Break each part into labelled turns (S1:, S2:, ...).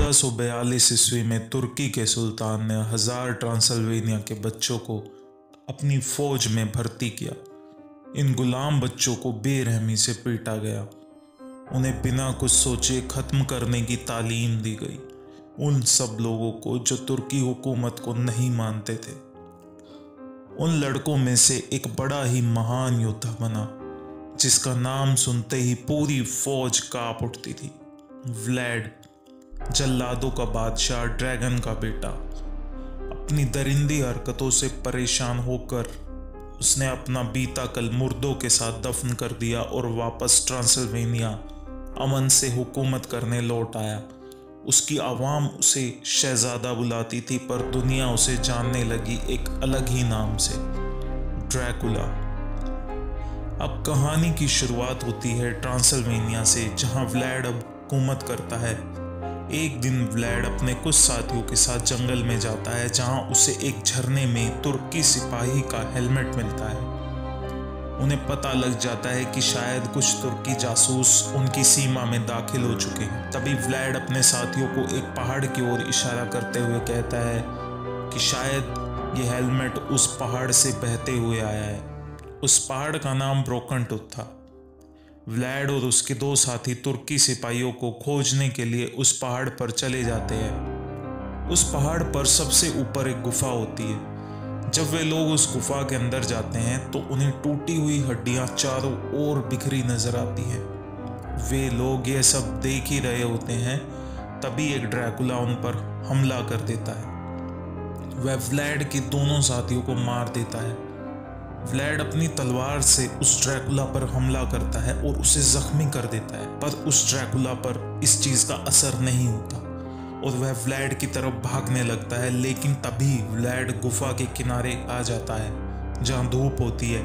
S1: 1542 ईस्वी में तुर्की के सुल्तान ने 1000 ट्रांसल्वेनिया के बच्चों को अपनी फौज में भर्ती किया। इन गुलाम बच्चों को बेरहमी से पीटा गया, उन्हें बिना कुछ सोचे खत्म करने की तालीम दी गई। उन सब लोगों को जो तुर्की हुकूमत को नहीं मानते थे। उन लड़कों में से एक बड़ा ही महान योद्धा बना, जिसका नाम सुनते ही पूरी फौज कांप उठती थी। व्लाड, जल्लादों का बादशाह, ड्रैगन का बेटा। अपनी दरिंदी हरकतों से परेशान होकर उसने अपना बीता कल मुर्दों के साथ दफन कर दिया और वापस ट्रांसल्वेनिया अमन से हुकूमत करने लौट आया। उसकी आवाम उसे शहजादा बुलाती थी, पर दुनिया उसे जानने लगी एक अलग ही नाम से, ड्रैकुला। अब कहानी की शुरुआत होती है ट्रांसल्वेनिया से, जहां व्लाड अब हुकूमत करता है। एक दिन व्लाड अपने कुछ साथियों के साथ जंगल में जाता है, जहां उसे एक झरने में तुर्की सिपाही का हेलमेट मिलता है। उन्हें पता लग जाता है कि शायद कुछ तुर्की जासूस उनकी सीमा में दाखिल हो चुके हैं। तभी व्लाड अपने साथियों को एक पहाड़ की ओर इशारा करते हुए कहता है कि शायद ये हेलमेट उस पहाड़ से बहते हुए आया है। उस पहाड़ का नाम ब्रोकन टूथ था। व्लाड और उसके दो साथी तुर्की सिपाहियों को खोजने के लिए उस पहाड़ पर चले जाते हैं। उस पहाड़ पर सबसे ऊपर एक गुफा होती है। जब वे लोग उस गुफा के अंदर जाते हैं तो उन्हें टूटी हुई हड्डियां चारों ओर बिखरी नजर आती हैं। वे लोग ये सब देख ही रहे होते हैं, तभी एक ड्रैकुला उन पर हमला कर देता है। वह व्लाड के दोनों साथियों को मार देता है। व्लाड अपनी तलवार से उस ड्रैकुला पर हमला करता है और उसे जख्मी कर देता है, पर उस ड्रैकुला पर इस चीज का असर नहीं होता और वह व्लाड की तरफ भागने लगता है। लेकिन तभी व्लाड गुफा के किनारे आ जाता है जहां धूप होती है,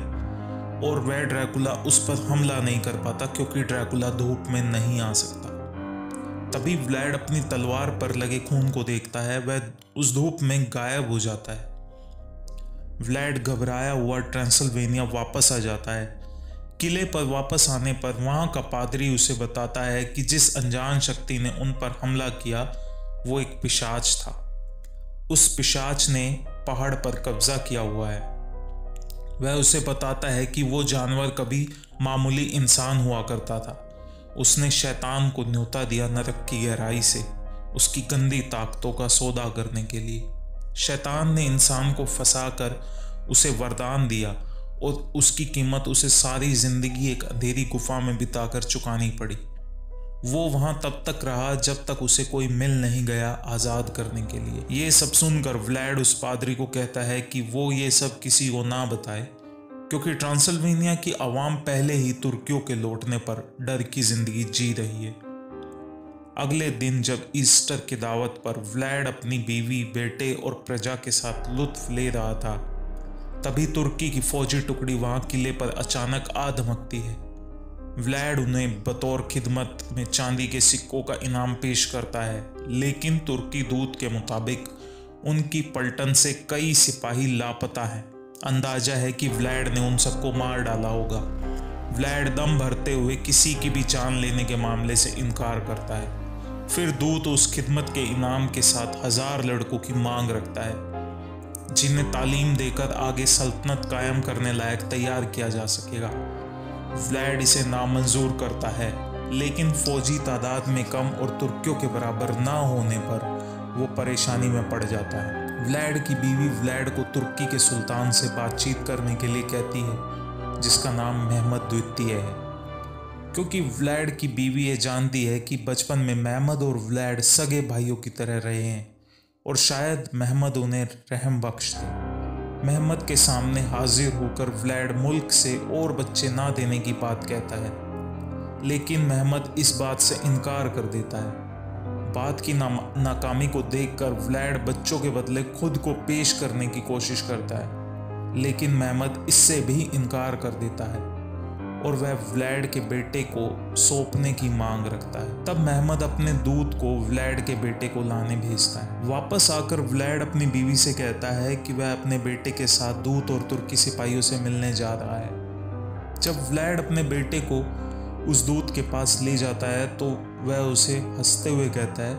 S1: और वह ड्रैकुला उस पर हमला नहीं कर पाता क्योंकि ड्रैकुला धूप में नहीं आ सकता। तभी व्लाड अपनी तलवार पर लगे खून को देखता है, वह उस धूप में गायब हो जाता है। व्लाड घबराया हुआ ट्रांसल्वेनिया वापस आ जाता है। किले पर वापस आने पर वहां का पादरी उसे बताता है कि जिस अनजान शक्ति ने उन पर हमला किया वो एक पिशाच था। उस पिशाच ने पहाड़ पर कब्जा किया हुआ है। वह उसे बताता है कि वो जानवर कभी मामूली इंसान हुआ करता था। उसने शैतान को न्योता दिया नरक की गहराई से उसकी गंदी ताकतों का सौदा करने के लिए। शैतान ने इंसान को फंसाकर उसे वरदान दिया और उसकी कीमत उसे सारी जिंदगी एक अंधेरी गुफा में बिताकर चुकानी पड़ी। वो वहां तब तक रहा जब तक उसे कोई मिल नहीं गया आजाद करने के लिए। ये सब सुनकर व्लाड उस पादरी को कहता है कि वो ये सब किसी को ना बताए, क्योंकि ट्रांसल्वेनिया की आवाम पहले ही तुर्कियों के लौटने पर डर की जिंदगी जी रही है। अगले दिन जब ईस्टर की दावत पर व्लाड अपनी बीवी, बेटे और प्रजा के साथ लुत्फ ले रहा था, तभी तुर्की की फौजी टुकड़ी वहां किले पर अचानक आ धमकती है। व्लाड उन्हें बतौर खिदमत में चांदी के सिक्कों का इनाम पेश करता है, लेकिन तुर्की दूत के मुताबिक उनकी पलटन से कई सिपाही लापता हैं। अंदाजा है कि व्लाड ने उन सबको मार डाला होगा। व्लाड दम भरते हुए किसी की भी जान लेने के मामले से इनकार करता है। फिर दूत उस खिदमत के इनाम के साथ 1000 लड़कों की मांग रखता है, जिन्हें तालीम देकर आगे सल्तनत कायम करने लायक तैयार किया जा सकेगा। व्लाड इसे नामंजूर करता है, लेकिन फौजी तादाद में कम और तुर्कियों के बराबर ना होने पर वो परेशानी में पड़ जाता है। व्लाड की बीवी व्लाड को तुर्की के सुल्तान से बातचीत करने के लिए कहती है, जिसका नाम महमद द्वितीय है, क्योंकि व्लाड की बीवी ये जानती है कि बचपन में महमद और व्लाड सगे भाइयों की तरह रहे हैं और शायद महमद उन्हें रहम बख्श थे। महमद के सामने हाजिर होकर व्लाड मुल्क से और बच्चे ना देने की बात कहता है, लेकिन महमद इस बात से इनकार कर देता है। बात की नाकामी को देखकर व्लाड बच्चों के बदले खुद को पेश करने की कोशिश करता है, लेकिन महमद इससे भी इनकार कर देता है और वह व्लाड के बेटे को सौंपने की मांग रखता है। तब महमद अपने दूत को व्लाड के बेटे को लाने भेजता है। वापस आकर व्लाड अपनी बीवी से कहता है कि वह अपने बेटे के साथ दूत और तुर्की सिपाहियों से मिलने जा रहा है। जब व्लाड अपने बेटे को उस दूत के पास ले जाता है तो वह उसे हंसते हुए कहता है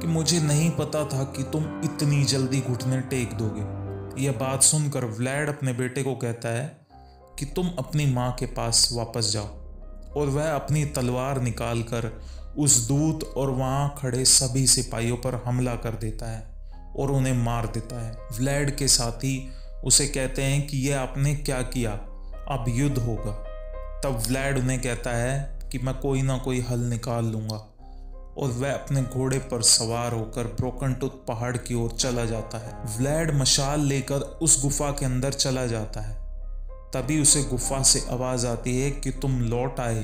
S1: कि मुझे नहीं पता था कि तुम इतनी जल्दी घुटने टेक दोगे। यह बात सुनकर व्लैड अपने बेटे को कहता है कि तुम अपनी माँ के पास वापस जाओ, और वह अपनी तलवार निकालकर उस दूत और वहाँ खड़े सभी सिपाहियों पर हमला कर देता है और उन्हें मार देता है। व्लैड के साथी उसे कहते हैं कि यह आपने क्या किया, अब युद्ध होगा। तब व्लैड उन्हें कहता है कि मैं कोई ना कोई हल निकाल लूँगा, और वह अपने घोड़े पर सवार होकर ब्रोकन टूथ पहाड़ की ओर चला जाता है। व्लैड मशाल लेकर उस गुफा के अंदर चला जाता है। तभी उसे गुफा से आवाज़ आती है कि तुम लौट आए,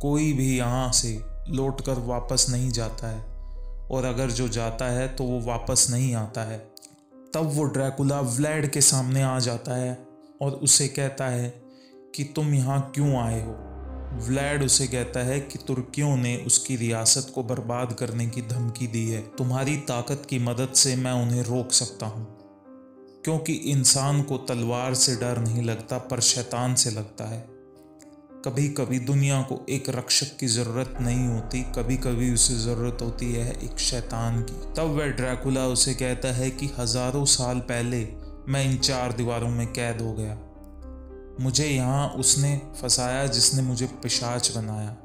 S1: कोई भी यहाँ से लौटकर वापस नहीं जाता है, और अगर जो जाता है तो वो वापस नहीं आता है। तब वो ड्रैकुला व्लैड के सामने आ जाता है और उसे कहता है कि तुम यहाँ क्यों आए हो। व्लैड उसे कहता है कि तुर्कियों ने उसकी रियासत को बर्बाद करने की धमकी दी है, तुम्हारी ताकत की मदद से मैं उन्हें रोक सकता हूँ, क्योंकि इंसान को तलवार से डर नहीं लगता पर शैतान से लगता है। कभी कभी दुनिया को एक रक्षक की ज़रूरत नहीं होती, कभी कभी उसे ज़रूरत होती है एक शैतान की। तब वह ड्रैकुला उसे कहता है कि हज़ारों साल पहले मैं इन 4 दीवारों में कैद हो गया, मुझे यहाँ उसने फंसाया जिसने मुझे पिशाच बनाया।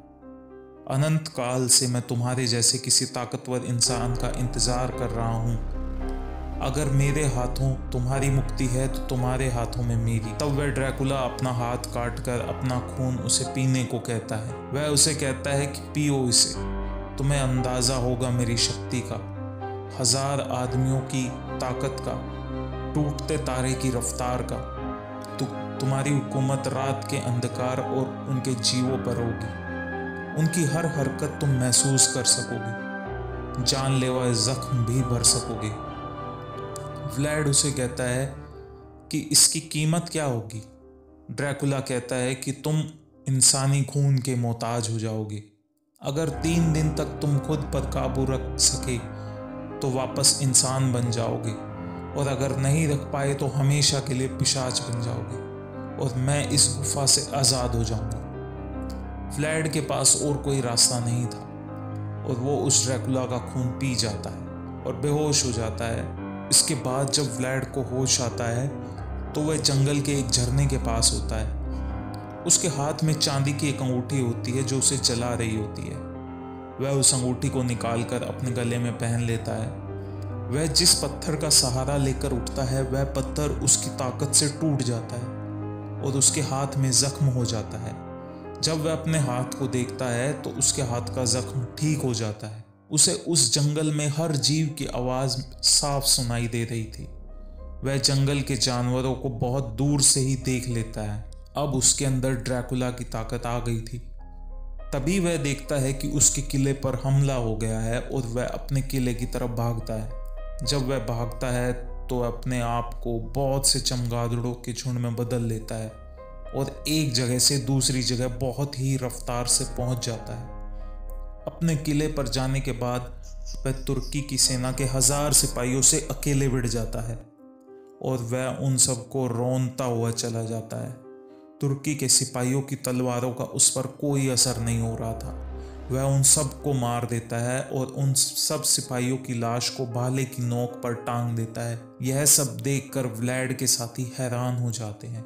S1: अनंत काल से मैं तुम्हारे जैसे किसी ताकतवर इंसान का इंतज़ार कर रहा हूँ। अगर मेरे हाथों तुम्हारी मुक्ति है तो तुम्हारे हाथों में मेरी। तब वह ड्रैकुला अपना हाथ काटकर अपना खून उसे पीने को कहता है। वह उसे कहता है कि पियो इसे, तुम्हें अंदाज़ा होगा मेरी शक्ति का, 1000 आदमियों की ताकत का, टूटते तारे की रफ्तार का। तुम्हारी हुकूमत रात के अंधकार और उनके जीवों पर होगी। उनकी हर हरकत तुम महसूस कर सकोगे, जानलेवा जख्म भी भर सकोगे। व्लैड उसे कहता है कि इसकी कीमत क्या होगी। ड्रैकुला कहता है कि तुम इंसानी खून के मोहताज हो जाओगे। अगर 3 दिन तक तुम खुद पर काबू रख सके तो वापस इंसान बन जाओगे, और अगर नहीं रख पाए तो हमेशा के लिए पिशाच बन जाओगे, और मैं इस गुफा से आज़ाद हो जाऊंगा। व्लैड के पास और कोई रास्ता नहीं था, और वो उस ड्रैकुला का खून पी जाता है और बेहोश हो जाता है। इसके बाद जब व्लैड को होश आता है तो वह जंगल के एक झरने के पास होता है। उसके हाथ में चांदी की एक अंगूठी होती है जो उसे जला रही होती है। वह उस अंगूठी को निकालकर अपने गले में पहन लेता है। वह जिस पत्थर का सहारा लेकर उठता है वह पत्थर उसकी ताकत से टूट जाता है और उसके हाथ में जख्म हो जाता है। जब वह अपने हाथ को देखता है तो उसके हाथ का जख्म ठीक हो जाता है। उसे उस जंगल में हर जीव की आवाज़ साफ सुनाई दे रही थी। वह जंगल के जानवरों को बहुत दूर से ही देख लेता है। अब उसके अंदर ड्रैकुला की ताकत आ गई थी। तभी वह देखता है कि उसके किले पर हमला हो गया है और वह अपने किले की तरफ भागता है। जब वह भागता है तो अपने आप को बहुत से चमगादड़ों के झुंड में बदल लेता है और एक जगह से दूसरी जगह बहुत ही रफ्तार से पहुंच जाता है। अपने किले पर जाने के बाद वह तुर्की की सेना के 1000 सिपाहियों से अकेले भिड़ जाता है और वह उन सबको रौंदता हुआ चला जाता है। तुर्की के सिपाहियों की तलवारों का उस पर कोई असर नहीं हो रहा था। वह उन सब को मार देता है और उन सब सिपाहियों की लाश को भाले की नोक पर टांग देता है। यह सब देखकर व्लैड के साथी हैरान हो जाते हैं।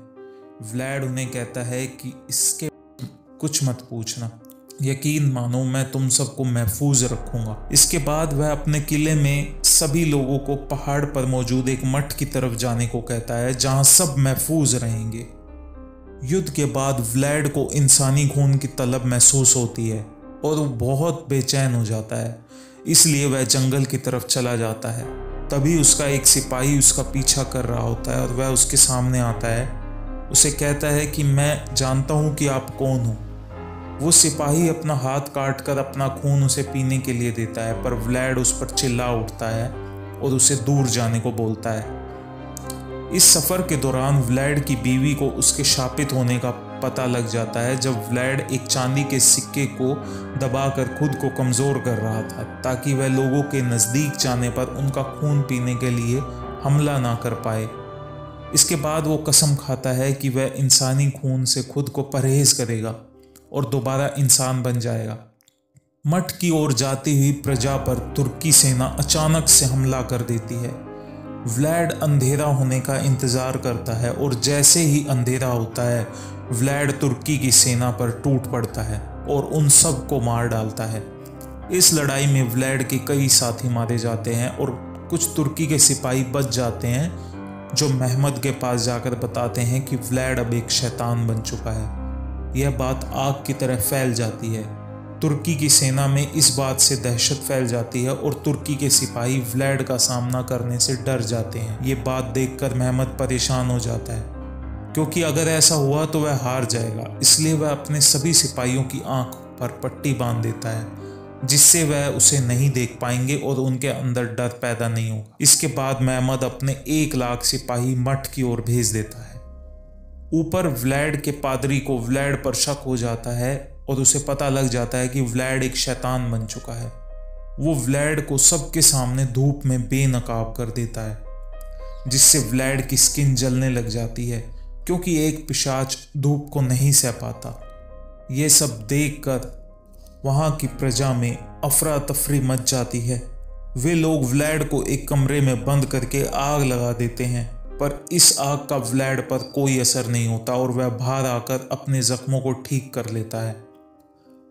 S1: व्लैड उन्हें कहता है कि इसके कुछ मत पूछना, यकीन मानो मैं तुम सबको महफूज रखूंगा। इसके बाद वह अपने किले में सभी लोगों को पहाड़ पर मौजूद एक मठ की तरफ जाने को कहता है जहां सब महफूज रहेंगे। युद्ध के बाद व्लैड को इंसानी खून की तलब महसूस होती है और वो बहुत बेचैन हो जाता है, इसलिए वह जंगल की तरफ चला जाता है। तभी उसका एक सिपाही उसका पीछा कर रहा होता है और वह उसके सामने आता है। उसे कहता है कि मैं जानता हूँ कि आप कौन हो। वो सिपाही अपना हाथ काट कर अपना खून उसे पीने के लिए देता है, पर व्लैड उस पर चिल्ला उठता है और उसे दूर जाने को बोलता है। इस सफ़र के दौरान व्लैड की बीवी को उसके शापित होने का पता लग जाता है जब व्लैड एक चांदी के सिक्के को दबाकर खुद को कमज़ोर कर रहा था ताकि वह लोगों के नज़दीक जाने पर उनका खून पीने के लिए हमला ना कर पाए। इसके बाद वो कसम खाता है कि वह इंसानी खून से खुद को परहेज़ करेगा और दोबारा इंसान बन जाएगा। मठ की ओर जाती हुई प्रजा पर तुर्की सेना अचानक से हमला कर देती है। व्लाड अंधेरा होने का इंतजार करता है और जैसे ही अंधेरा होता है व्लाड तुर्की की सेना पर टूट पड़ता है और उन सब को मार डालता है। इस लड़ाई में व्लाड के कई साथी मारे जाते हैं और कुछ तुर्की के सिपाही बच जाते हैं, जो महमद के पास जाकर बताते हैं कि व्लाड अब एक शैतान बन चुका है। यह बात आग की तरह फैल जाती है। तुर्की की सेना में इस बात से दहशत फैल जाती है और तुर्की के सिपाही व्लाड का सामना करने से डर जाते हैं। ये बात देखकर महमद परेशान हो जाता है, क्योंकि अगर ऐसा हुआ तो वह हार जाएगा। इसलिए वह अपने सभी सिपाहियों की आंख पर पट्टी बांध देता है, जिससे वह उसे नहीं देख पाएंगे और उनके अंदर डर पैदा नहीं होगा। इसके बाद महमद अपने 1 लाख सिपाही मठ की ओर भेज देता है। ऊपर व्लाड के पादरी को व्लाड पर शक हो जाता है और उसे पता लग जाता है कि व्लाड एक शैतान बन चुका है। वो व्लाड को सबके सामने धूप में बेनकाब कर देता है, जिससे व्लाड की स्किन जलने लग जाती है, क्योंकि एक पिशाच धूप को नहीं सह पाता। ये सब देखकर वहां की प्रजा में अफरा तफरी मच जाती है। वे लोग व्लाड को एक कमरे में बंद करके आग लगा देते हैं, पर इस आग का व्लाड पर कोई असर नहीं होता और वह बाहर आकर अपने जख्मों को ठीक कर लेता है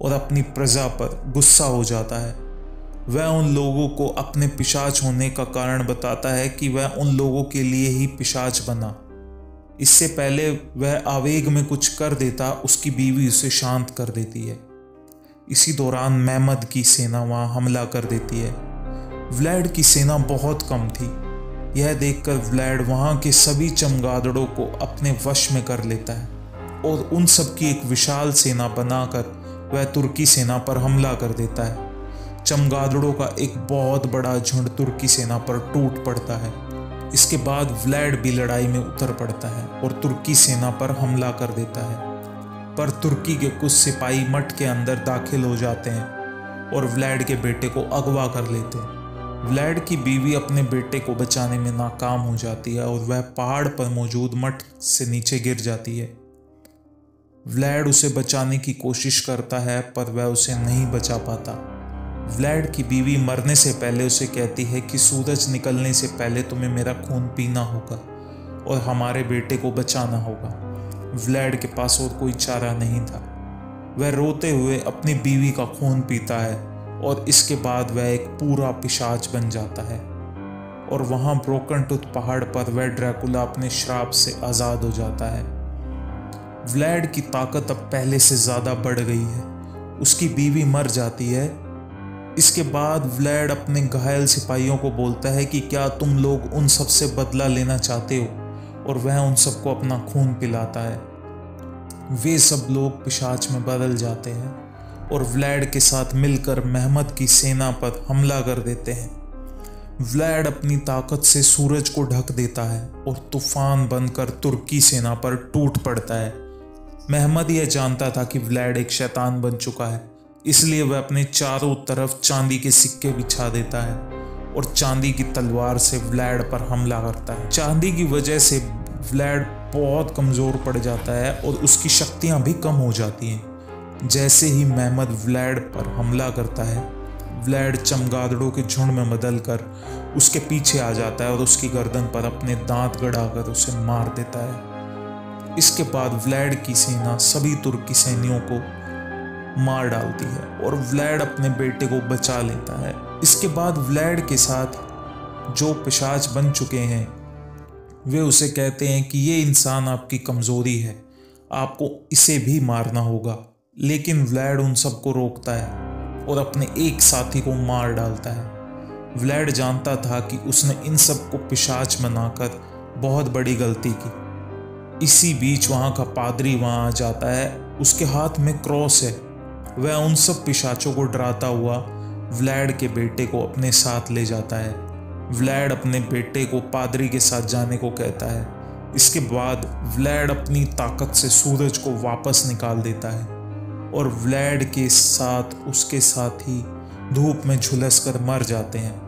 S1: और अपनी प्रजा पर गुस्सा हो जाता है। वह उन लोगों को अपने पिशाच होने का कारण बताता है कि वह उन लोगों के लिए ही पिशाच बना। इससे पहले वह आवेग में कुछ कर देता, उसकी बीवी उसे शांत कर देती है। इसी दौरान महमद की सेना वहां हमला कर देती है। व्लाड की सेना बहुत कम थी। यह देखकर व्लाड वहां के सभी चमगादड़ों को अपने वश में कर लेता है और उन सब की एक विशाल सेना बनाकर वह तुर्की सेना पर हमला कर देता है। चमगादड़ों का एक बहुत बड़ा झुंड तुर्की सेना पर टूट पड़ता है। इसके बाद व्लाड भी लड़ाई में उतर पड़ता है और तुर्की सेना पर हमला कर देता है, पर तुर्की के कुछ सिपाही मठ के अंदर दाखिल हो जाते हैं और व्लाड के बेटे को अगवा कर लेते हैं। व्लाड की बीवी अपने बेटे को बचाने में नाकाम हो जाती है और वह पहाड़ पर मौजूद मठ से नीचे गिर जाती है। व्लाड उसे बचाने की कोशिश करता है, पर वह उसे नहीं बचा पाता। व्लाड की बीवी मरने से पहले उसे कहती है कि सूरज निकलने से पहले तुम्हें मेरा खून पीना होगा और हमारे बेटे को बचाना होगा। व्लाड के पास और कोई चारा नहीं था। वह रोते हुए अपनी बीवी का खून पीता है और इसके बाद वह एक पूरा पिशाच बन जाता है और वहां ब्रोकन टूथ पहाड़ पर वह ड्रैकुला अपने श्राप से आज़ाद हो जाता है। व्लाड की ताकत अब पहले से ज़्यादा बढ़ गई है। उसकी बीवी मर जाती है। इसके बाद व्लाड अपने घायल सिपाहियों को बोलता है कि क्या तुम लोग उन सब से बदला लेना चाहते हो, और वह उन सबको अपना खून पिलाता है। वे सब लोग पिशाच में बदल जाते हैं और व्लाड के साथ मिलकर महमद की सेना पर हमला कर देते हैं। व्लाड अपनी ताकत से सूरज को ढक देता है और तूफान बनकर तुर्की सेना पर टूट पड़ता है। महमद यह जानता था कि व्लाड एक शैतान बन चुका है, इसलिए वह अपने चारों तरफ चांदी के सिक्के बिछा देता है और चांदी की तलवार से व्लाड पर हमला करता है। चांदी की वजह से व्लाड बहुत कमज़ोर पड़ जाता है और उसकी शक्तियाँ भी कम हो जाती हैं। जैसे ही महमद व्लाड पर हमला करता है, व्लाड चमगादड़ों के झुंड में बदलकर उसके पीछे आ जाता है और उसकी गर्दन पर अपने दांत गड़ाकर उसे मार देता है। इसके बाद व्लाड की सेना सभी तुर्की सैनिकों को मार डालती है और व्लाड अपने बेटे को बचा लेता है। इसके बाद व्लाड के साथ जो पिशाच बन चुके हैं वे उसे कहते हैं कि ये इंसान आपकी कमज़ोरी है, आपको इसे भी मारना होगा। लेकिन व्लाड उन सबको रोकता है और अपने एक साथी को मार डालता है। व्लाड जानता था कि उसने इन सबको पिशाच बनाकर बहुत बड़ी गलती की। इसी बीच वहाँ का पादरी वहाँ आ जाता है। उसके हाथ में क्रॉस है। वह उन सब पिशाचों को डराता हुआ व्लाड के बेटे को अपने साथ ले जाता है। व्लाड अपने बेटे को पादरी के साथ जाने को कहता है। इसके बाद व्लाड अपनी ताकत से सूरज को वापस निकाल देता है और व्लाड के साथ उसके साथी धूप में झुलस कर मर जाते हैं।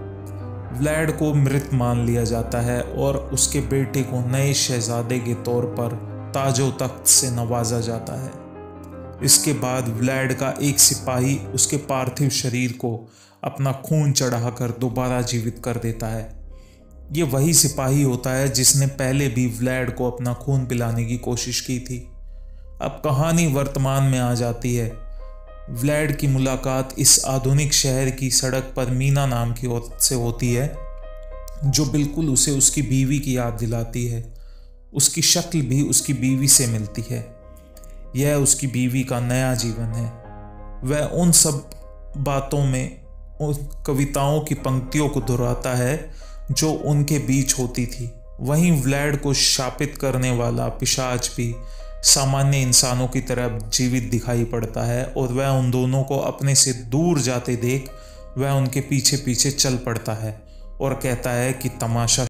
S1: व्लाड को मृत मान लिया जाता है और उसके बेटे को नए शहजादे के तौर पर ताजो तख्त से नवाजा जाता है। इसके बाद व्लाड का एक सिपाही उसके पार्थिव शरीर को अपना खून चढ़ाकर दोबारा जीवित कर देता है। ये वही सिपाही होता है जिसने पहले भी व्लाड को अपना खून पिलाने की कोशिश की थी। अब कहानी वर्तमान में आ जाती है। व्लाड की मुलाकात इस आधुनिक शहर की सड़क पर मीना नाम की औरत से होती है, जो बिल्कुल उसे उसकी बीवी की याद दिलाती है। उसकी शक्ल भी उसकी बीवी से मिलती है। यह उसकी बीवी का नया जीवन है। वह उन सब बातों में उन कविताओं की पंक्तियों को दोहराता है जो उनके बीच होती थी। वहीं व्लाड को शापित करने वाला पिशाच भी सामान्य इंसानों की तरह जीवित दिखाई पड़ता है और वह उन दोनों को अपने से दूर जाते देख वह उनके पीछे पीछे चल पड़ता है और कहता है कि तमाशा